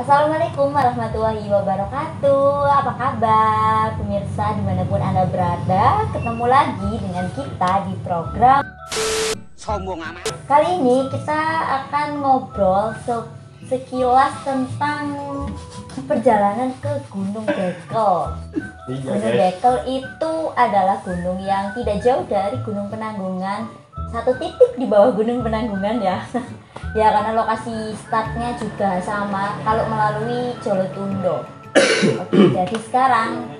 Assalamualaikum warahmatullahi wabarakatuh. Apa kabar pemirsa dimanapun Anda berada? Ketemu lagi dengan kita di program Sombong amat. kali ini. Kita akan ngobrol sekilas tentang perjalanan ke Gunung Bekel. Gunung Bekel itu adalah gunung yang tidak jauh dari Gunung Penanggungan, satu titik di bawah Gunung Penanggungan ya. Ya, karena lokasi startnya juga sama kalau melalui Jolotundo. Oke, jadi sekarang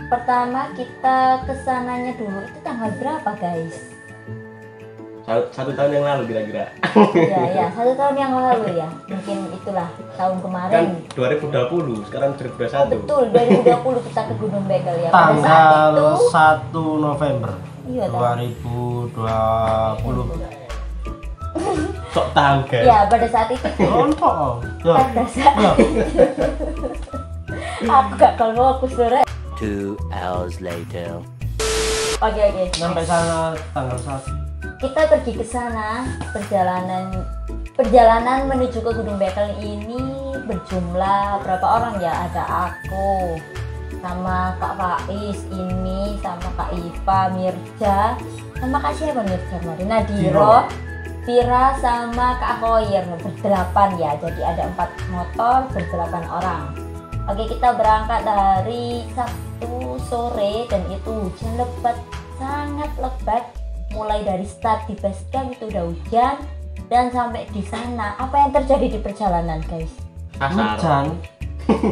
pertama kita kesananya dulu itu tanggal berapa guys? Satu tahun yang lalu kira-kira. Ya, 1 tahun yang lalu ya. Mungkin itulah tahun kemarin. Kan 2020, sekarang 2021. Oh betul, 2020 kita ke Gunung Bekel ya. Pada saat Tanggal itu 1 November iya, 2020. Sok tahu guys. ya, pada saat itu Rontok. pada saat aku gak kalau aku sore. 2 hours later. Oke. Sampai sana tanggal 1. Kita pergi ke sana. Perjalanan menuju ke Gunung Bekel ini berjumlah berapa orang ya? Ada aku sama Kak Faiz ini, sama Kak Iva, Mirja, sama Kak siapa Mirja kemarin? Nadiro, Vira sama Kak Koyer, berdelapan ya. Jadi ada 4 motor, berdelapan orang. Oke, kita berangkat dari Sabtu sore dan itu hujan lebat, sangat lebat. Mulai dari start di base camp itu udah hujan dan sampai di sana. Apa yang terjadi di perjalanan guys? Hujan.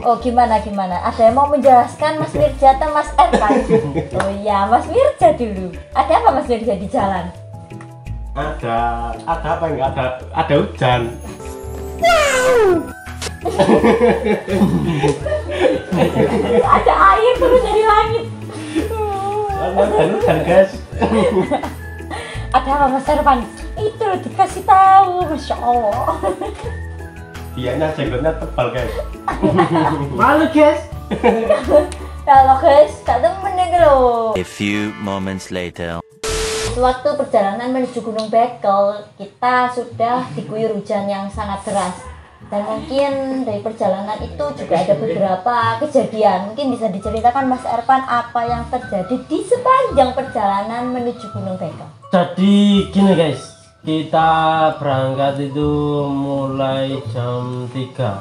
Oh gimana? Ada yang mau menjelaskan Mas Mirja atau Mas Erkan? Oh iya, Mas Mirja dulu. Ada apa Mas Mirja di jalan? Ada apa enggak ada hujan. Ada air turun dari langit. Ada hujan guys. Ada apa Mas Erkan? Itu loh, dikasih tahu, Masya Allah. Dianya jenggotnya tebal guys. Malu guys. Kalau guys, tak temen ya loh. A few moments later. Sewaktu perjalanan menuju Gunung Bekel, kita sudah diguyur hujan yang sangat deras. Dan mungkin dari perjalanan itu juga ada beberapa kejadian. Mungkin bisa diceritakan Mas Ervan apa yang terjadi di sepanjang perjalanan menuju Gunung Bekel. Jadi gini guys, kita berangkat itu mulai jam 3.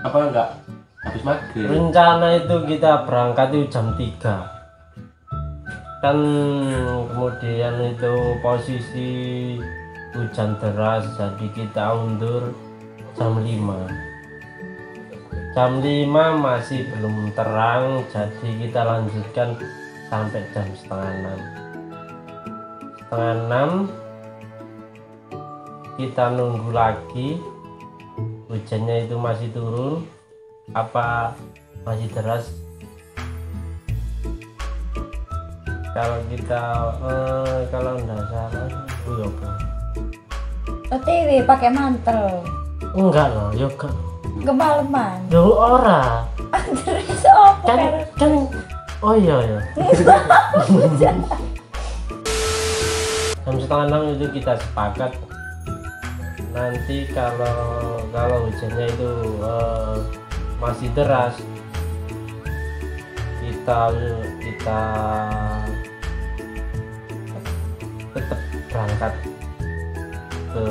Apa enggak habis maghrib? Rencana itu kita berangkat itu jam 3. Kan kemudian itu posisi hujan deras, jadi kita undur jam 5. Jam 5 masih belum terang, jadi kita lanjutkan sampai jam setengah 6. Setengah 6 kita nunggu lagi, hujannya itu masih turun apa masih deras. Kalau kita kalau enggak salah OTW pakai mantel. enggak loh, yoga Kemalaman. yo ora Terus apa? kan oh iya jam setengah 6 itu kita sepakat nanti kalau hujannya itu masih deras, kita tetap berangkat ke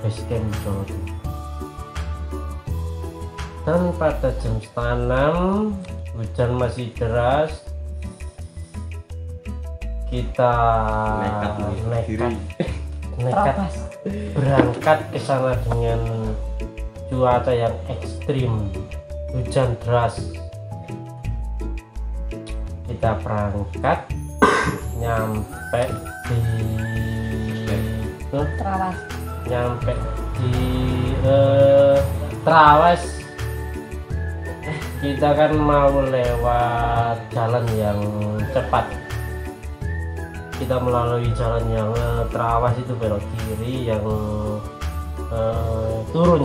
base camp Jolotundo. Dan pada jam setengah 6 hujan masih deras, kita nekat berangkat ke sana dengan cuaca yang ekstrim, hujan deras. Kita berangkat nyampe di Terawas. nyampe di Trawas. Kita kan mau lewat jalan yang cepat, kita melalui jalan yang Trawas itu belok kiri, yang turun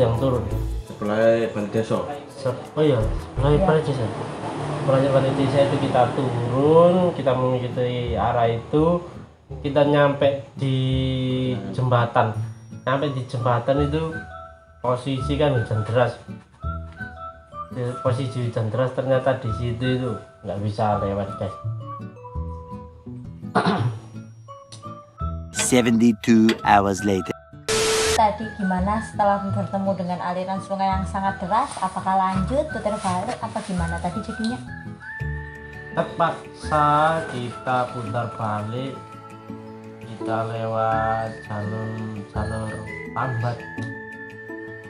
Sebelah Balai Desa. oh iya, Balai Desa. Balai Desa itu kita turun, kita mengikuti arah itu, kita nyampe di jembatan. Itu posisi kan hujan deras. Posisi hujan deras ternyata di situ itu nggak bisa lewat guys. 72 hours later. Tadi gimana setelah bertemu dengan aliran sungai yang sangat deras? Apakah lanjut putar balik apa gimana tadi jadinya? Terpaksa kita putar balik, kita lewat jalur lambat,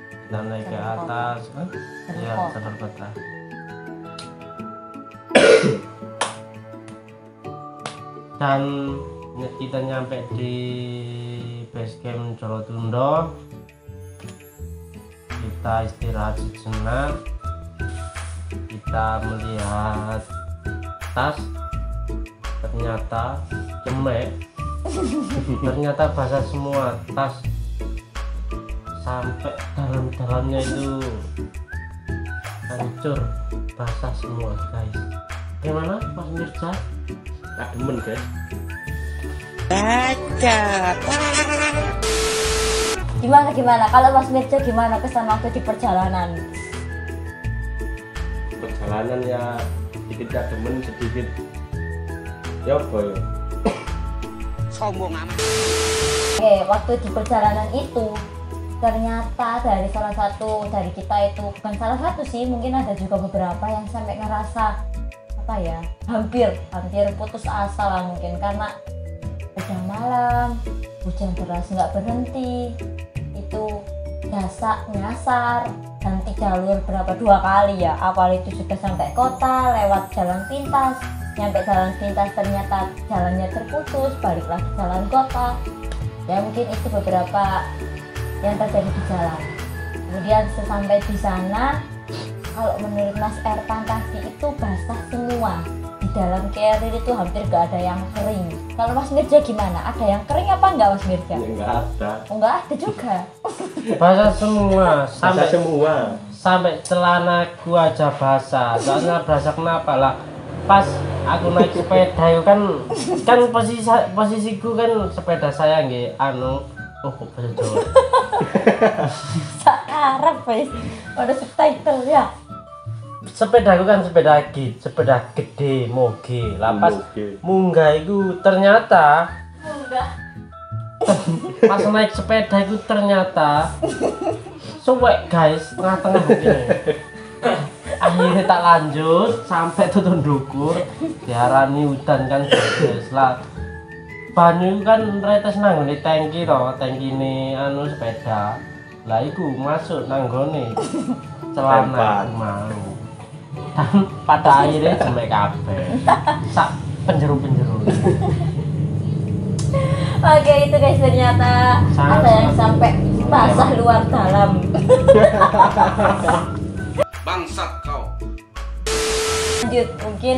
kita naik ke atas, ya jalur kota. Dan kita nyampe di base camp Jolotundo, kita istirahat sejenak, kita melihat tas, ternyata cemek, ternyata basah semua tas, sampai dalam-dalamnya itu hancur, basah semua guys. Gimana Mas Mirza? Tak demen guys. Gimana kalau Mas Mirza gimana kesan waktu di perjalanan? Perjalanan ya sedikit tak demen, sedikit ya apa ya. Sombong amat. Oke, waktu di perjalanan itu ternyata dari salah satu dari kita itu, bukan salah satu sih, mungkin ada juga beberapa yang sampai ngerasa apa ya, hampir putus asa lah mungkin, karena udah malam, hujan deras nggak berhenti, itu nyasar ganti jalur berapa 2 kali ya. Awal itu sudah sampai kota lewat jalan pintas, nyampe jalan pintas ternyata jalannya terputus, balik lagi jalan kota. Ya mungkin itu beberapa yang terjadi di jalan. Kemudian sesampai di sana, kalau menurut Mas Erpan tadi itu basah semua. Di dalam carrier itu hampir gak ada yang kering. Kalau Mas Mirza gimana? Ada yang kering apa enggak Mas Mirza? Ya enggak ada. Oh, enggak ada juga. Basah semua, Sampai semua. sampai celanaku aja basah. Soalnya basah kenapa lah? Pas aku naik sepeda itu kan posisiku kan sepeda saya nggih bahasa Jawa. Arab guys. Ada subtitle ya. Sepedaku kan sepeda gede moge. Lapas Moge. munggah itu ternyata Enggak. pas naik sepeda itu ternyata suwek guys, tengah-tengah gini. Akhirnya tak lanjut sampai tutun dukur, diarani udan kan guys lah. Banyu kan retes nang ngene tangki ini sepeda. Lah iku masuk nang gone celana aku mau. Dan pada akhirnya jemek kabeh. Sak penjuru-penjuru. Oke, itu guys ternyata ada yang sampai basah luar dalam. Bangsat kau. Lanjut, mungkin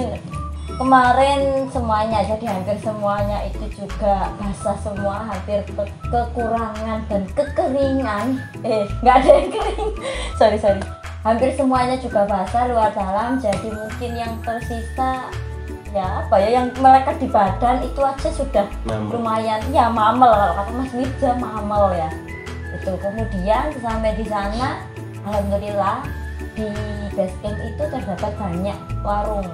kemarin semuanya, jadi hampir semuanya itu juga basah semua, hampir kekurangan dan kekeringan. Nggak ada yang kering. Sorry. Hampir semuanya juga basah luar dalam, jadi mungkin yang tersisa ya apa ya, yang melekat di badan itu aja sudah lumayan ya, mamel kalau kata Mas Mirza, mamel ya. Itu kemudian sampai di sana, alhamdulillah di base camp itu terdapat banyak warung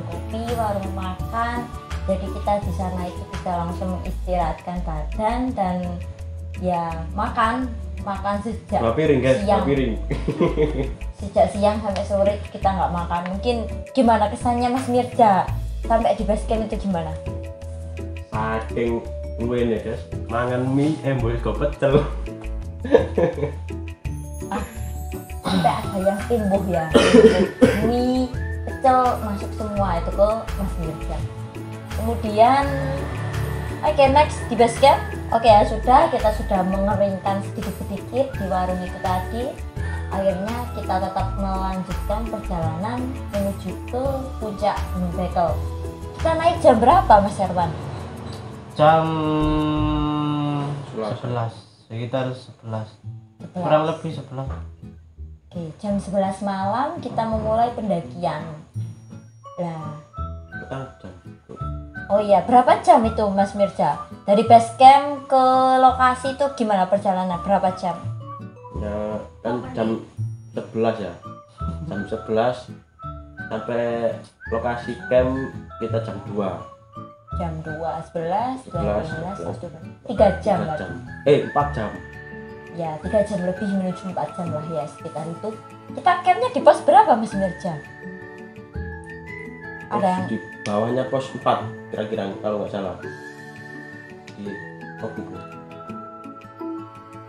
kopi, warung makan. Jadi kita di sana itu bisa langsung istirahatkan badan dan ya makan sejak siang. Sejak siang sampai sore kita nggak makan. Mungkin gimana kesannya Mas Mirza sampai di base camp itu gimana? Saking luwene guys, mangan mie mbok go pecel. Sampai ada yang timbuh ya. Mie, pecel masuk semua itu ke Mas Mirza. Kemudian oke, next di base camp. Oke ya, kita sudah mengeringkan sedikit-sedikit di warung itu tadi. Akhirnya kita tetap melanjutkan perjalanan menuju ke puncak Gunung Bekel. Kita naik jam berapa Mas Erwan? Jam 11, sekitar 11. Kurang lebih 11. Oke, jam 11 malam kita memulai pendakian. Nah, oh iya, berapa jam itu Mas Mirza? Dari base camp ke lokasi itu gimana perjalanan? Berapa jam? Ya kan jam 11 ya. Jam 11 sampai lokasi camp kita jam 2. Jam 2, 11, 11, 12, 3 jam 4 berarti. jam. 4 jam. Ya 3 jam lebih menuju 4 jam lah ya sekitar itu. Kita campnya di pos berapa Mas Mirja? Ada yang Di bawahnya pos 4 kira-kira kalau nggak salah. Di kopiku.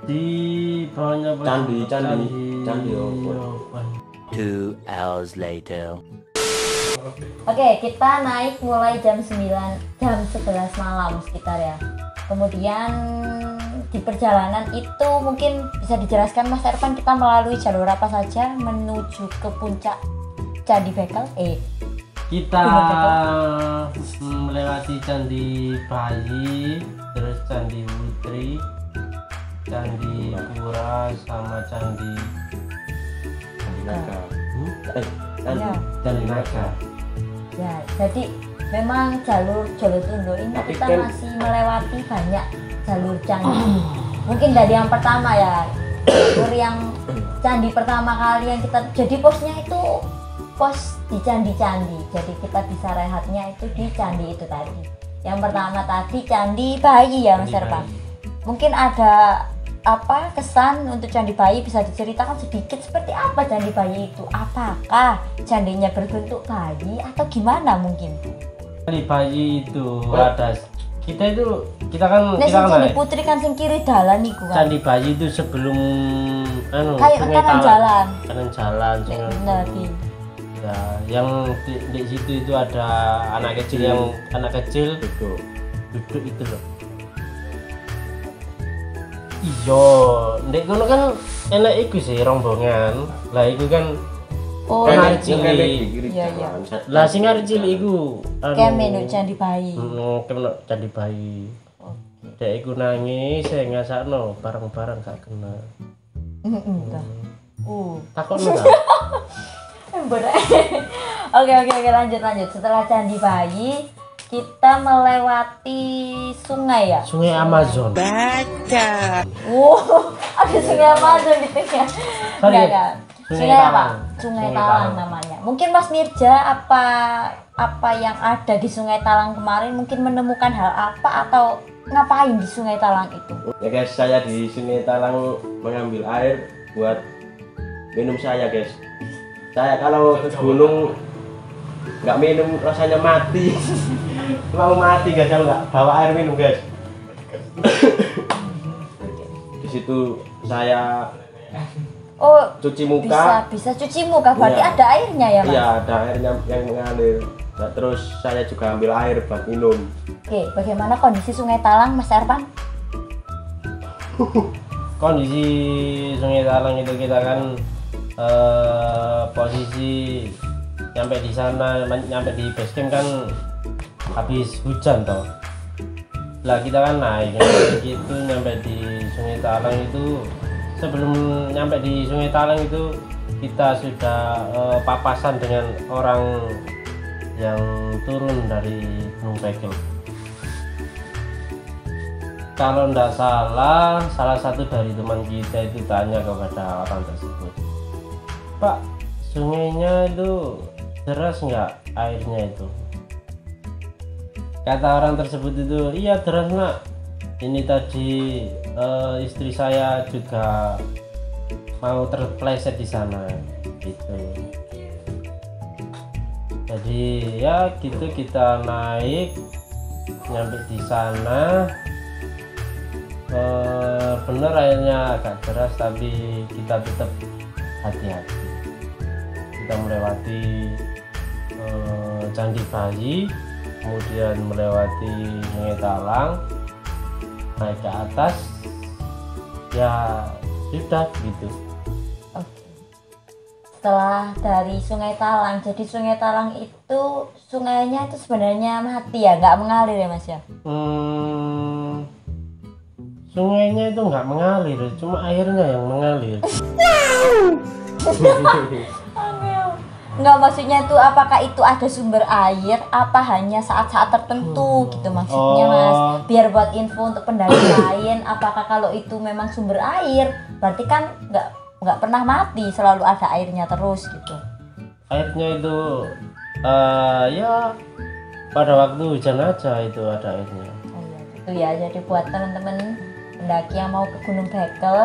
Di bawahnya Candi Opan. 2 hours later. Oke, kita naik mulai jam 9, jam 11 malam sekitar ya. Kemudian di perjalanan itu mungkin bisa dijelaskan Mas Ervan, kita melalui jalur apa saja menuju ke puncak Candi Bekel? Kita melewati Candi Bayi, terus Candi Putri, Candi Pura, sama Candi Naga. Ya. Candi Naga. Ya, jadi memang jalur Jolotundo ini Tapi kita kan- masih melewati banyak jalur candi. Mungkin dari yang pertama ya, jalur yang candi pertama kali yang kita, jadi posnya itu pos di candi-candi. Jadi kita bisa rehatnya itu di candi itu tadi. Yang pertama tadi Candi Bayi ya Mas Candi Ervan. Bayi. Mungkin ada apa kesan untuk Candi Bayi, bisa diceritakan sedikit seperti apa Candi Bayi itu? Apakah candinya berbentuk bayi atau gimana mungkin? Candi Bayi itu ada kita kan Nek sing kita kan Candi naik. Putri kan sing kiri dalan iku kan. Candi Bayi itu sebelum Kayak Sungai kanan Talang. jalan. Kanan jalan Nek Sungai bener Talang. di. Ya, yang di situ itu ada anak kecil Betul. duduk itu loh. Iya, ndek kono kan enak iku sih rombongan. Lah iku kan Oh, Kan Kan arep yang cilik. di kiri Iya, jalan. lah sing arep cilik iku Kemen nduk Candi Bayi. kena Candi Bayi. Oke. Dek iku nangis, saya ngasakno bareng-bareng gak kena. Heeh. Takokno ta? Bener. Oke, lanjut. Setelah Candi Bayi, kita melewati sungai ya. Sungai Amazon. Wow, ada sungai Amazon di tengah. Sorry, Enggak. Sungai Sungai apa? Talang. Sungai Sungai Talang Talang. namanya. Mungkin Mas Mirja apa yang ada di Sungai Talang kemarin mungkin menemukan hal apa atau ngapain di Sungai Talang itu? Ya guys, saya di Sungai Talang mengambil air buat minum saya guys. Saya kalau ke gunung nggak minum rasanya mati. Mau mati guys kalau nggak bawa air minum guys. Di situ saya Oh, cuci muka. bisa cuci muka, berarti Iya. ada airnya ya Mas? Iya, ada airnya yang mengalir. Nah, terus saya juga ambil air buat minum. Oke, bagaimana kondisi Sungai Talang Mas Ervan? Kondisi Sungai Talang itu kita kan posisi nyampe di sana, nyampe di base camp kan habis hujan toh. Lah kita kan naik gitu nyampe di Sungai Talang itu, sebelum nyampe di Sungai Talang itu kita sudah papasan dengan orang yang turun dari Gunung Bekel. Kalau tidak salah satu dari teman kita itu tanya kepada orang tersebut, Pak, sungainya itu deras nggak airnya itu? Kata orang tersebut itu, iya deras nak. Ini tadi istri saya juga mau terpleset di sana, gitu. Jadi ya gitu kita naik, nyampe di sana. Bener airnya agak deras tapi kita tetap hati-hati. Kita melewati Candi Bayi, kemudian melewati Sungai Talang, naik ke atas, ya sudah gitu. Oke. Setelah dari Sungai Talang, jadi Sungai Talang itu sungainya itu sebenarnya mati ya, nggak mengalir ya Mas ya? Sungainya itu nggak mengalir, cuma airnya yang mengalir. Nggak, maksudnya tuh apakah itu ada sumber air apa hanya saat-saat tertentu gitu maksudnya Mas, biar buat info untuk pendaki lain, apakah kalau itu memang sumber air berarti kan nggak pernah mati, selalu ada airnya terus gitu. Airnya itu ya pada waktu hujan aja itu ada airnya. Oh iya gitu ya. Jadi buat teman-teman pendaki yang mau ke Gunung Bekel,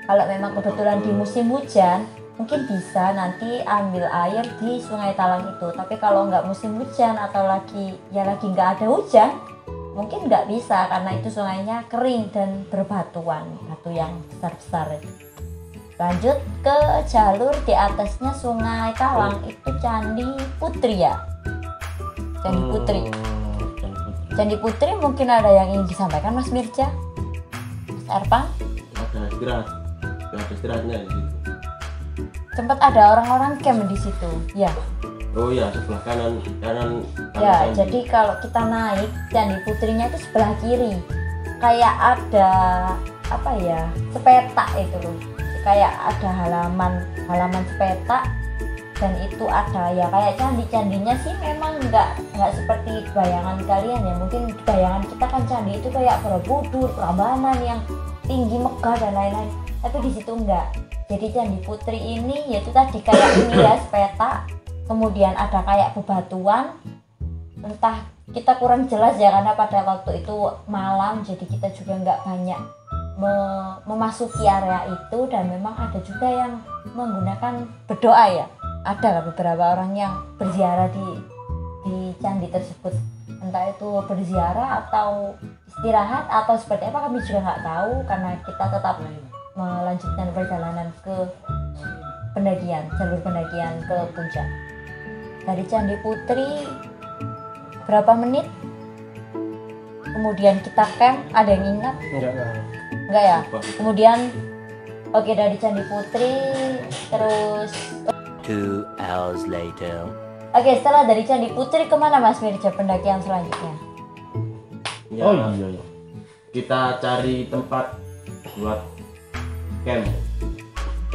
kalau memang kebetulan di musim hujan, mungkin bisa nanti ambil air di Sungai Talang itu. Tapi kalau nggak musim hujan atau lagi nggak ada hujan, mungkin nggak bisa karena itu sungainya kering dan berbatuan, batu yang besar-besar itu. Lanjut ke jalur di atasnya Sungai Talang itu Candi Putri ya. Candi Putri. Candi Putri mungkin ada yang ingin disampaikan Mas Mirja, Mas Erpang? Ada istirahatnya di situ. Sempat ada orang-orang camp di situ, ya. Oh ya, sebelah kanan Ya, candi. jadi kalau kita naik Candi Putrinya itu sebelah kiri. Kayak ada apa ya? Sepetak itu loh. Kayak ada halaman sepetak dan itu ada ya kayak candi-candinya sih memang nggak seperti bayangan kalian ya. Mungkin bayangan kita kan candi itu kayak Borobudur, Prambanan yang tinggi megah dan lain-lain. Tapi di situ enggak. Jadi Candi Putri ini yaitu tadi kayak ini ya sepetak. Kemudian ada kayak bebatuan, entah kita kurang jelas ya karena pada waktu itu malam, jadi kita juga nggak banyak memasuki area itu. Dan memang ada juga yang menggunakan berdoa ya, ada lah beberapa orang yang berziarah di candi tersebut, entah itu berziarah atau istirahat atau seperti apa kami juga nggak tahu karena kita tetap melanjutkan perjalanan ke jalur pendakian ke puncak. Dari Candi Putri berapa menit kemudian kita camp, ada yang ingat? Enggak ya? Kemudian oke, dari Candi Putri terus 2 hours later. oke, setelah dari Candi Putri kemana Mas Mirja pendakian selanjutnya? Ya, Oh iya. kita cari tempat buat camp.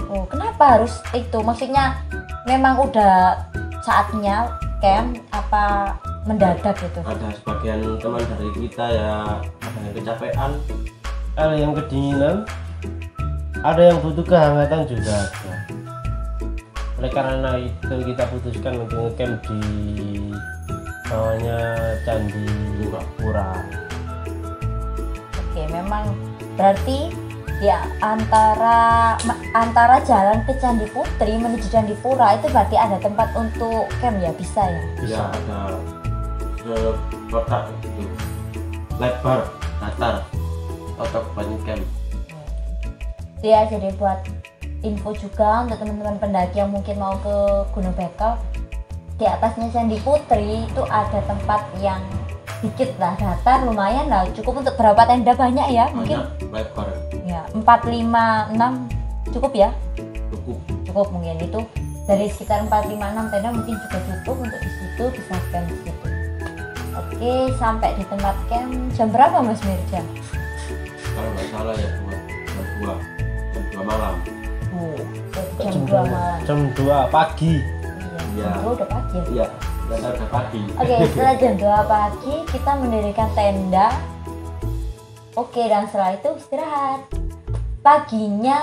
Oh, kenapa harus itu? Maksudnya memang udah saatnya camp apa mendadak gitu? Ada sebagian teman dari kita ya ada yang kecapean. Ada yang kedinginan, ada yang butuh kehangatan juga ada. Oleh karena itu kita putuskan untuk ngecamp di bawahnya Candi Pura. Oke, memang berarti ya antara jalan ke Candi Putri menuju Candi Pura itu berarti ada tempat untuk camp ya, bisa ya? Ya ada kotak itu lebar datar cocok buat camp. Ya, jadi buat info juga untuk teman-teman pendaki yang mungkin mau ke Gunung Bekel, di atasnya Candi Putri itu ada tempat yang sedikit lah, datar lumayan lah, cukup untuk berapa tenda banyak ya, mungkin Lebar ya 4, 5, 6 cukup ya, cukup. mungkin itu dari sekitar 4, 5, 6 tenda mungkin juga cukup untuk di situ bisa camp di situ. Oke, sampai di tempat camp jam berapa Mas Mirja? Kalau nggak salah ya jam 2 malam. Jam 2 malam. Jam 2 pagi. Iya, jam 2 udah pagi ya? Iya, udah pagi. Oke, setelah jam 2 pagi kita mendirikan tenda. Oke, dan setelah itu istirahat. Paginya